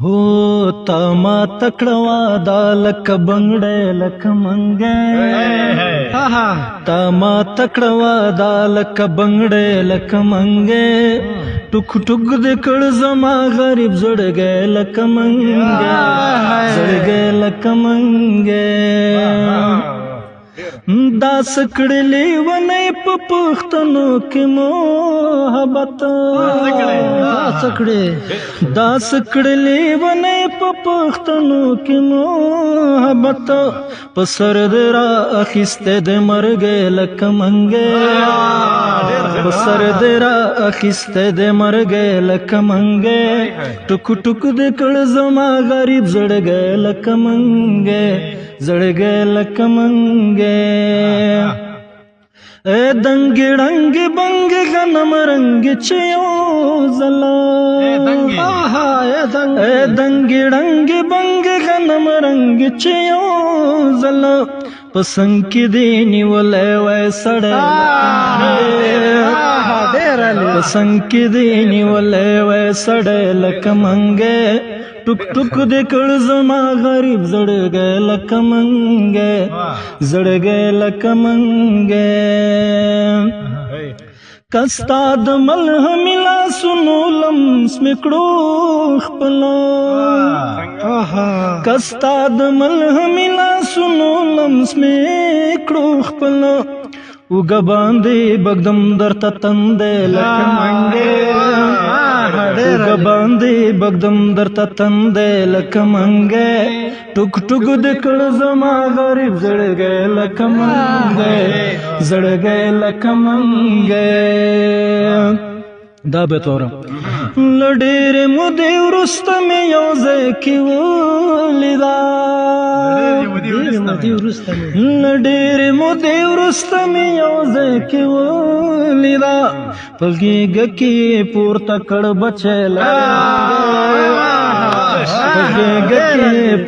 हो تا ما تکړوا دا لکه بنګړې لکه منګې تا ما تکړوا دا لکه بنګړې لکه منګې ټوک ټوک دې کړ زما غریب زړګې لکه منګې زړګې لکه منګې دا سکړلې ونې په پښتنو کې محبت دا سکړلې ونې په پښتنو کې محبت په سر دې را اخیسته د مرګ لکه منګې په سر دې را اخیسته د مرګ لکه منګې ټوک ټوک دې کړ زما غریب زړګې لکه منګې زړګې لکه منګې اے دنګ رنګ بنګ غنم رنګ چيو زلا اے دنګ رنګ بنګ غنم رنګ چيو زلا پسنګ کې دی نیولې وای سړې پسنګ کې دی نیولې وای سړې لکه منګې ټوک ټوک دې کړ زما غریب زړګې لکه منګې زړګې لکه منګې کستا د ملهم لاسونو لمس میکړو خپلا کستا د ملهم لاسونو لمس میکړو خپلا وګ باندې بغدم درته تندې لکه منګې وګ باندې بغدم درته تندې لکه منګې ټوک ټوک دې کړ زما غریب زړګې لکه منګې زړګې لکه منګې دا به تورم لډېر مودې ورسته مې یو ځای کې ولیدا لډېر مودې ورسته مې یو ځای کې ولیدا په غېږ کې پورته کړ بچی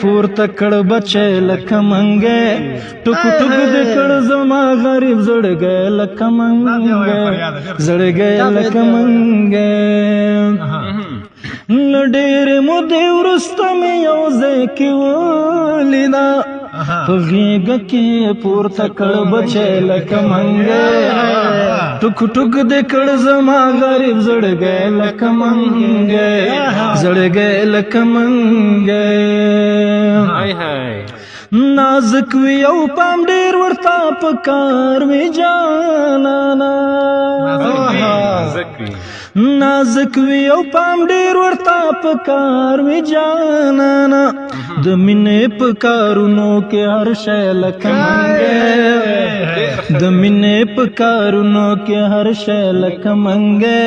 پورته کړ بچی لکه منګې ټوک ټوک دې کړ زما غریب زړګې لکه منګې زړګې لکه منګې لډېر مودې وروسته مې یو ځای کې ولیدا په غېږ کې پورته کړ بچی لکه منګې ټوک ټوک دې کړ زما غریب زړګې لکه منګې زړګې لکه منګې نازک وی او پام ډېر ورته پکار وی جانانا نازک وی او پام ډېر ورته پکار وی جانانا د مینې په کارونو کې هر شی لکه منګې د مینې په کارونو کې هر شی لکه منګې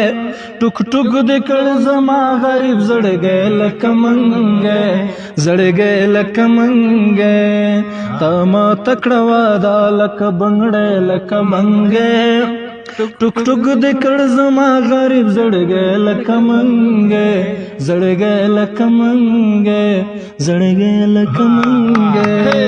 ټوک ټوک دې کړ زما غریب زړګې لکه منګې زړګې لکه منګې تا ما تکړوا دا لکه بنګړې لکه منګې ټوک ټوک دې کړ زما غریب زړګې لکه منګې زړګې لکه منګې زړګې لکه منګې